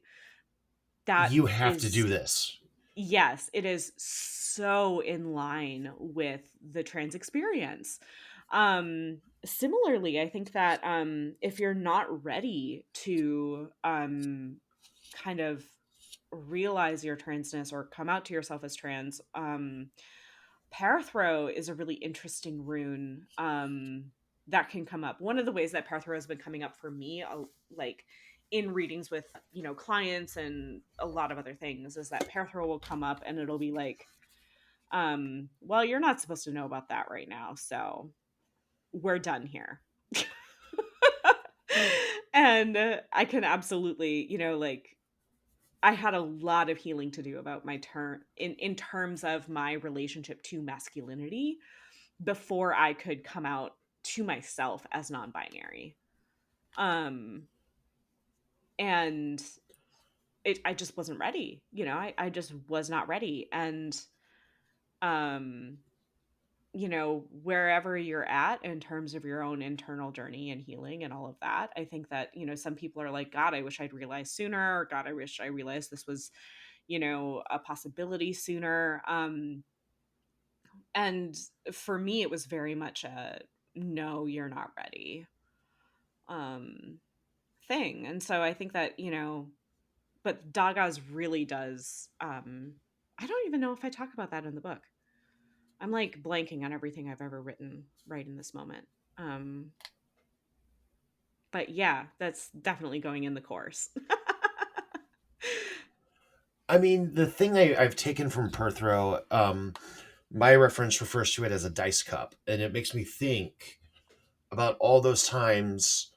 That You have to do is this. yes, it is so in line with the trans experience. Similarly, I think that if you're not ready to kind of realize your transness or come out to yourself as trans, Parathro is a really interesting rune that can come up. One of the ways that Parathro has been coming up for me, like in readings with clients and a lot of other things, is that Parathro will come up and it'll be like, well, you're not supposed to know about that right now, so we're done here. And I can absolutely, like I had a lot of healing to do about my turn in terms of my relationship to masculinity before I could come out to myself as non-binary. Um and I just wasn't ready. I just was not ready. And um wherever you're at in terms of your own internal journey and healing and all of that, I think that, some people are like, God, I wish I'd realized sooner, or God, I wish I realized this was, a possibility sooner. And for me, it was very much a no, you're not ready um thing. And so I think that, but Dagas really does I don't even know if I talk about that in the book. I'm like blanking on everything I've ever written right in this moment. Um but yeah, that's definitely going in the course. I mean, the thing I've taken from Perthrow, my reference refers to it as a dice cup, and it makes me think about all those times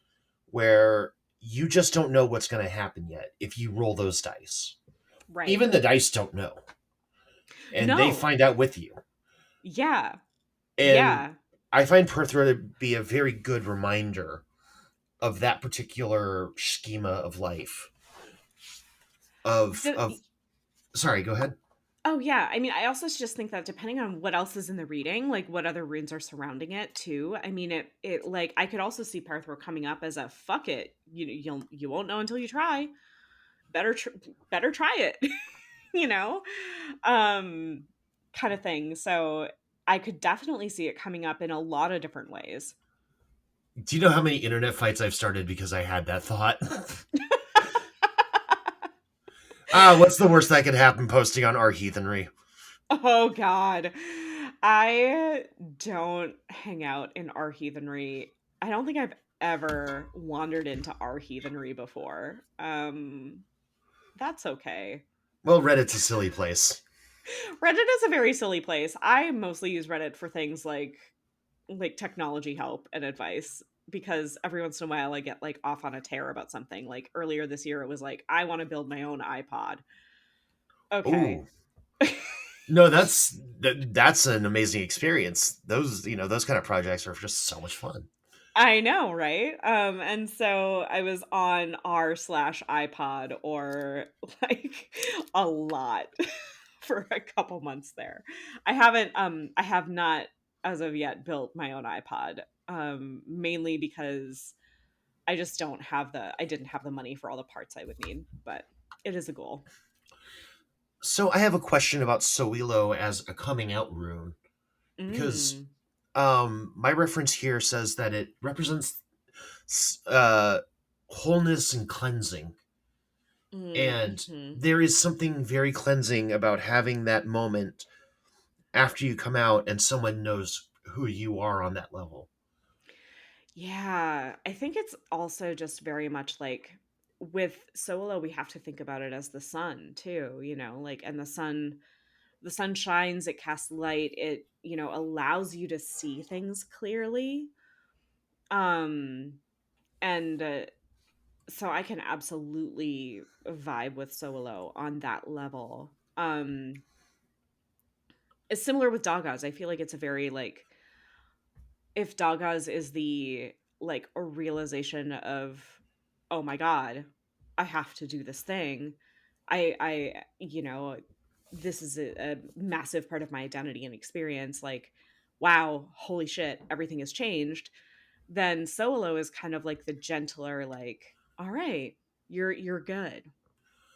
where you just don't know what's going to happen yet if you roll those dice. Right. Even the dice don't know, and they No. find out with you. Yeah. And Yeah. I find Perthrow to be a very good reminder of that particular schema of life. The, Of sorry, go ahead. oh yeah. I mean, I also just think that depending on what else is in the reading, like what other runes are surrounding it too. I mean, it like I could also see Parthro coming up as a fuck it. You won't know until you try. Better better try it. you know, um, kind of thing. So I could definitely see it coming up in a lot of different ways. Do you know how many internet fights I've started because I had that thought? What's the worst that could happen posting on our heathenry? Oh god. I don't hang out in our heathenry. I don't think I've ever wandered into our heathenry before. That's okay. Well, Reddit's a silly place. Reddit is a very silly place. I mostly use Reddit for things like technology help and advice because every once in a while I get like off on a tear about something. Like earlier this year it was like I want to build my own iPod. Okay. Oh, no, that's an amazing experience. Those, those kind of projects are just so much fun. I know, right? And so I was on r/iPod or like a lot for a couple months there. I have not as of yet built my own iPod. Mainly because I didn't have the money for all the parts I would need, but it is a goal. So I have a question about Soilo as a coming out rune, because Mm. my reference here says that it represents uh, wholeness and cleansing. And Mm-hmm. there is something very cleansing about having that moment after you come out and someone knows who you are on that level. Yeah, I think it's also just very much like with solo, we have to think about it as the sun too, like, and the sun shines, it casts light, it, allows you to see things clearly. Um, and so I can absolutely vibe with solo on that level. It's similar with Dagas. I feel like it's a very like if Dagas is the like a realization of, oh my god, I have to do this thing. I this is a massive part of my identity and experience. Like, wow, holy shit, everything has changed. Then solo is kind of like the gentler, like, all right, you're good.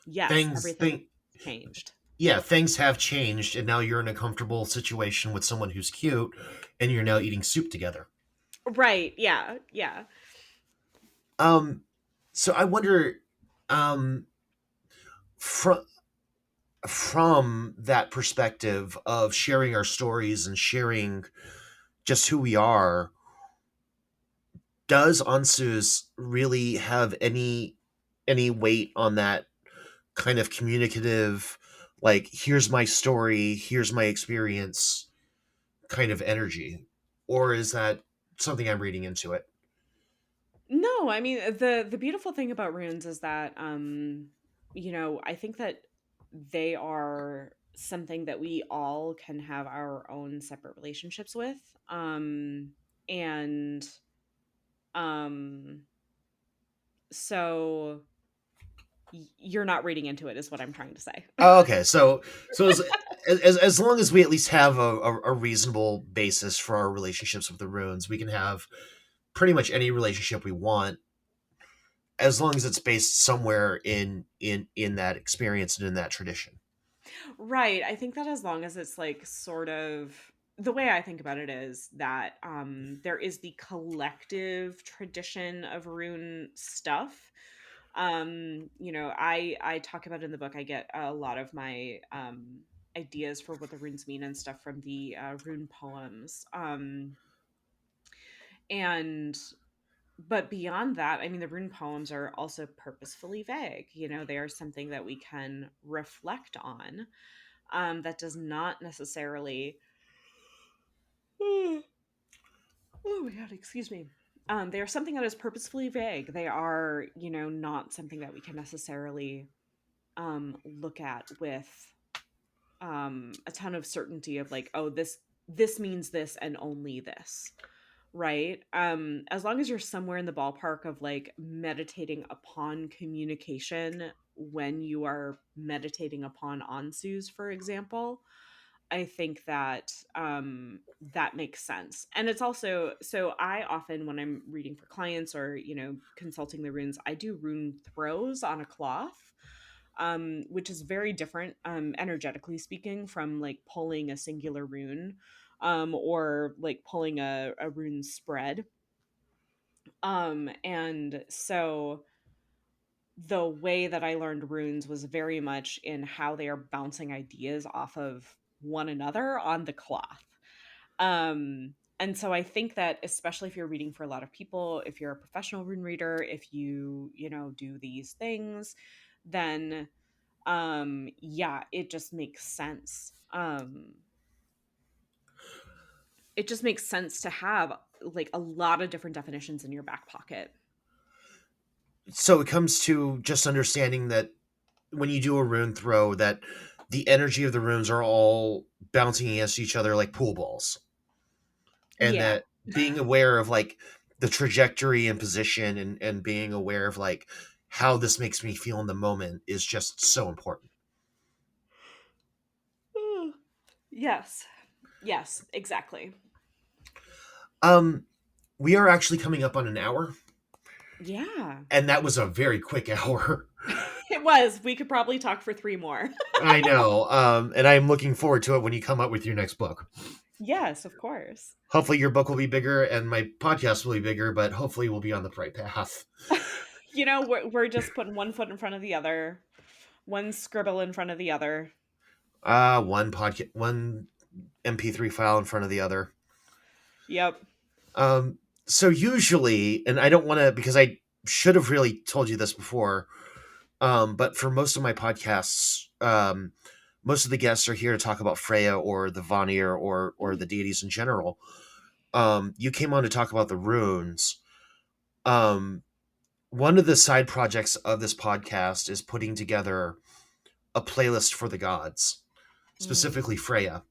Yes, Things everything thing changed. Yeah, things have changed and now you're in a comfortable situation with someone who's cute and you're now eating soup together. Right. Yeah. Yeah. Um so I wonder, um from that perspective of sharing our stories and sharing just who we are, does Ansus really have any weight on that kind of communicative, like, here's my story, here's my experience kind of energy? Or is that something I'm reading into it? No, I mean the beautiful thing about runes is that I think that they are something that we all can have our own separate relationships with. And um so you're not reading into it is what I'm trying to say. Oh, okay, so as long as we at least have a reasonable basis for our relationships with the runes, we can have pretty much any relationship we want, as long as it's based somewhere in that experience and in that tradition. Right. I think that as long as it's like sort of the way I think about it is that there is the collective tradition of rune stuff. I talk about in the book, I get a lot of my ideas for what the runes mean and stuff from the rune poems. And but beyond that, I mean, the rune poems are also purposefully vague. They are something that we can reflect on. That does not necessarily. Oh my god, excuse me. They are something that is purposefully vague. They are, not something that we can necessarily look at with a ton of certainty of like, oh, this means this and only this, right? As long as you're somewhere in the ballpark of like meditating upon communication when you are meditating upon ansus, for example, I think that that makes sense. And it's also so I often when I'm reading for clients or consulting the runes, I do rune throws on a cloth, which is very different, energetically speaking, from like pulling a singular rune, or like pulling a rune spread. And so the way that I learned runes was very much in how they are bouncing ideas off of one another on the cloth. And so I think that especially if you're reading for a lot of people, if you're a professional rune reader, if you know, do these things, then yeah, it just makes sense. It just makes sense to have like a lot of different definitions in your back pocket. So it comes to just understanding that when you do a rune throw, that the energy of the runes are all bouncing against each other like pool balls, and Yeah. that being aware of like the trajectory and position, and being aware of like how this makes me feel in the moment is just so important. Yes. Yes, exactly. Um, we are actually coming up on an hour, Yeah. and that was a very quick hour. It was. We could probably talk for 3 more. I know. And I'm looking forward to it when you come up with your next book. Yes, of course. Hopefully, your book will be bigger and my podcast will be bigger, but hopefully, we'll be on the right path. You know, we're just putting one foot in front of the other, one scribble in front of the other. One MP3 file in front of the other. Yep. Um, so usually, and I don't want to, because I should have really told you this before, but for most of my podcasts, most of the guests are here to talk about Freya or the Vanir or the deities in general. You came on to talk about the runes. Um, One of the side projects of this podcast is putting together a playlist for the gods, Mm. specifically Freya.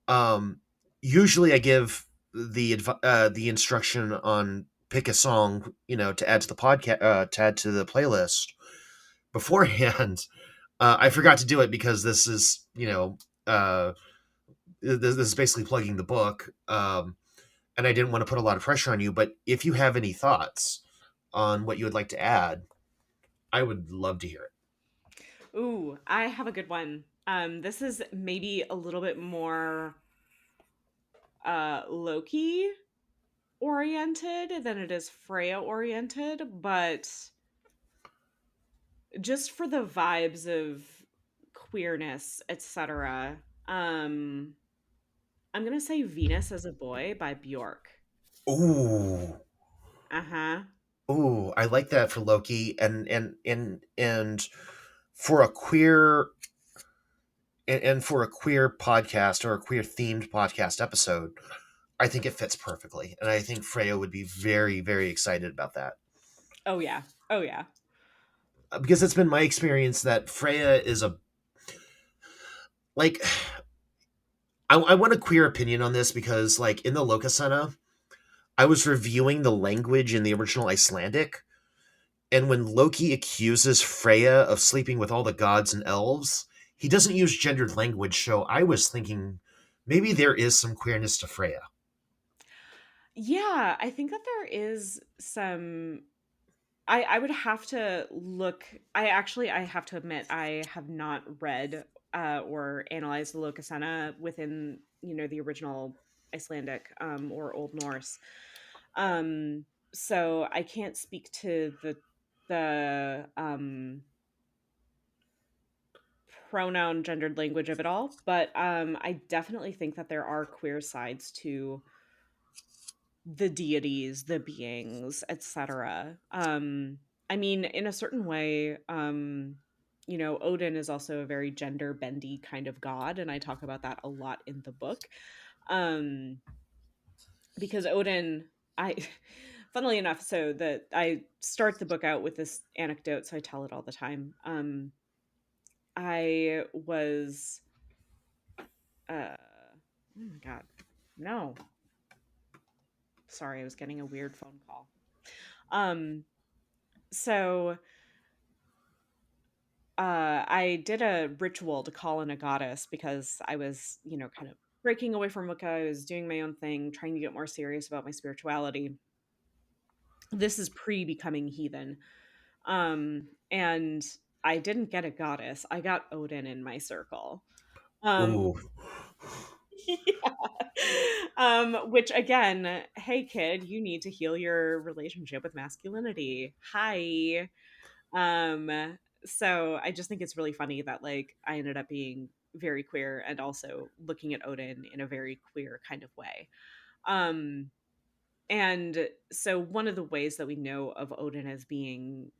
Um, Usually, I give the instruction on pick a song, to add to the podcast, to add to the playlist beforehand. I forgot to do it because this is, this is basically plugging the book, and I didn't want to put a lot of pressure on you. But if you have any thoughts on what you would like to add, I would love to hear it. Ooh, I have a good one. This is maybe a little bit more Loki oriented than it is Freya oriented, but just for the vibes of queerness, etc. I'm gonna say Venus as a Boy by Bjork. Ooh, Uh-huh. ooh, I like that for Loki, and for a queer and for a queer podcast or a queer themed podcast episode, I think it fits perfectly, and I think Freya would be very, very excited about that. Oh yeah. Oh yeah. Because it's been my experience that Freya is a like. I want a queer opinion on this because, like, in the Lokasana, I was reviewing the language in the original Icelandic, and when Loki accuses Freya of sleeping with all the gods and elves, he doesn't use gendered language, so I was thinking maybe there is some queerness to Freya. Yeah, I think that there is some I would have to look. I have to admit I have not read or analyzed the Locusana within, you know, the original Icelandic or Old Norse. Um so I can't speak to the pronoun gendered language of it all, but I definitely think that there are queer sides to the deities, the beings, etc. I mean, in a certain way, you know, Odin is also a very gender bendy kind of god, and I talk about that a lot in the book. Um, because Odin, I, funnily enough, so that I start the book out with this anecdote, so I tell it all the time. I was, oh my god, no, sorry, I was getting a weird phone call. Um, so I did a ritual to call in a goddess because I was, you know, kind of breaking away from Wicca. I was doing my own thing, trying to get more serious about my spirituality. This is pre becoming heathen. And I didn't get a goddess. I got Odin in my circle. Um Ooh, yeah. Which again, hey kid, you need to heal your relationship with masculinity. Hi. Um, so I just think it's really funny that like I ended up being very queer, and also looking at Odin in a very queer kind of way. Um, and so one of the ways that we know of Odin as being,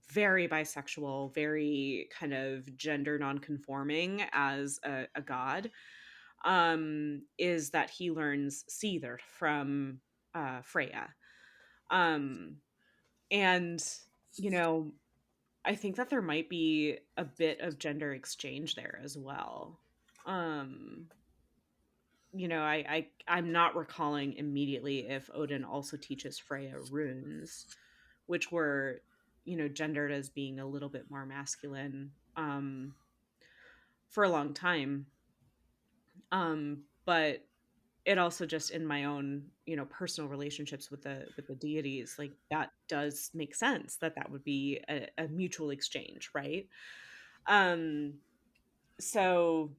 very bisexual, very kind of gender nonconforming as a god, is that he learns Seether from Freya. Um, and, you know, I think that there might be a bit of gender exchange there as well. Um, I'm not recalling immediately if Odin also teaches Freya runes, which were, gendered as being a little bit more masculine for a long time. But it also just in my own, personal relationships with the deities, like that does make sense that that would be a mutual exchange, right? Um, so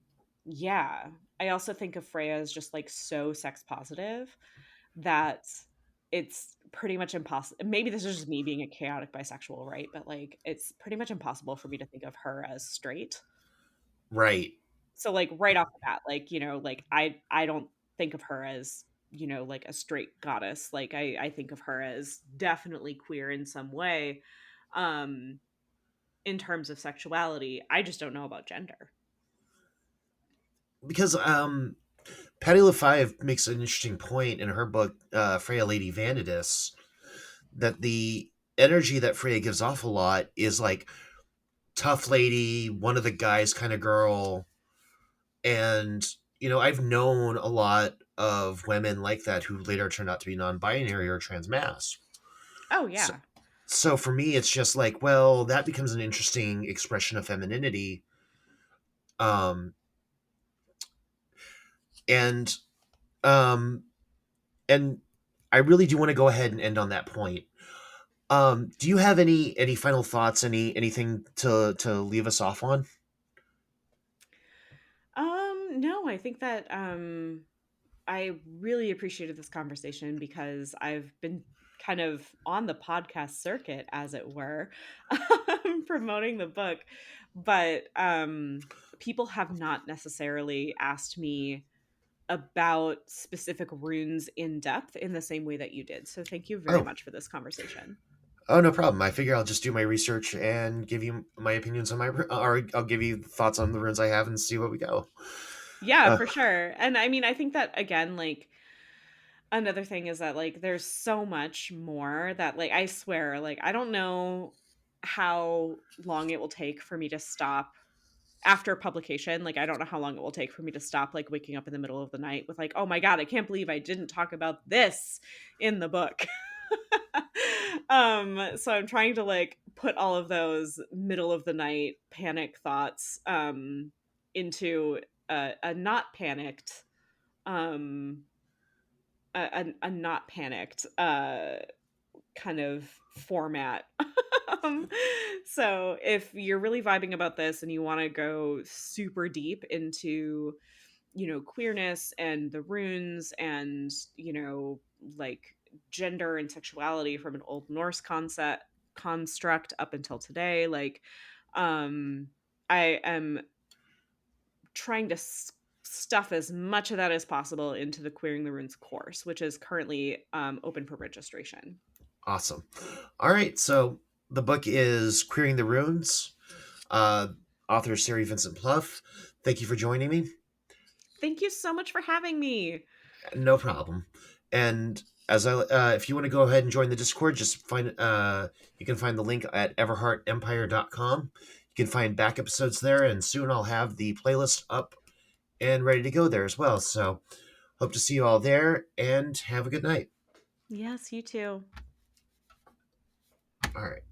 yeah, I also think of Freya as just like so sex positive that it's pretty much impossible. Maybe this is just me being a chaotic bisexual, right? But like, it's pretty much impossible for me to think of her as straight. Right. So like right off the bat, like, like I don't think of her as, like a straight goddess. Like I think of her as definitely queer in some way. Um in terms of sexuality. I just don't know about gender. Because Patty LaFive makes an interesting point in her book, Freya Lady Vanidus, that the energy that Freya gives off a lot is like tough lady, one of the guys kind of girl. And, I've known a lot of women like that who later turned out to be non binary or transmass. Oh So, yeah. so for me, it's just like, well, that becomes an interesting expression of femininity. Um, and, um, and I really do want to go ahead and end on that point. Do you have any final thoughts? Anything to leave us off on? No, I think that I really appreciated this conversation because I've been kind of on the podcast circuit, as it were, promoting the book. But people have not necessarily asked me about specific runes in depth in the same way that you did. So thank you very Oh, much for this conversation. oh, no problem. I figure I'll just do my research and give you my opinions on or I'll give you thoughts on the runes I have and see what we go. Yeah, Uh, for sure. And I mean, I think that again, like another thing is that like there's so much more that like I swear, like I don't know how long it will take for me to stop after publication. Like I don't know how long it will take for me to stop like waking up in the middle of the night with like, "Oh my god, I can't believe I didn't talk about this in the book." So I'm trying to like put all of those middle of the night panic thoughts into a not panicked um a not panicked kind of format. um, so if you're really vibing about this and you want to go super deep into, queerness and the runes and, like gender and sexuality from an Old Norse concept construct up until today, like um I am trying to stuff as much of that as possible into the Queering the Runes course, which is currently open for registration. awesome. All right, so the book is Queering the Runes. Uh, Author Siri Vincent Plouff. Thank you for joining me. Thank you so much for having me. No problem. And if you want to go ahead and join the Discord, you can find the link at everheartempire.com. You can find back episodes there, and soon I'll have the playlist up and ready to go there as well. So hope to see you all there, and have a good night. Yes, you too. All right.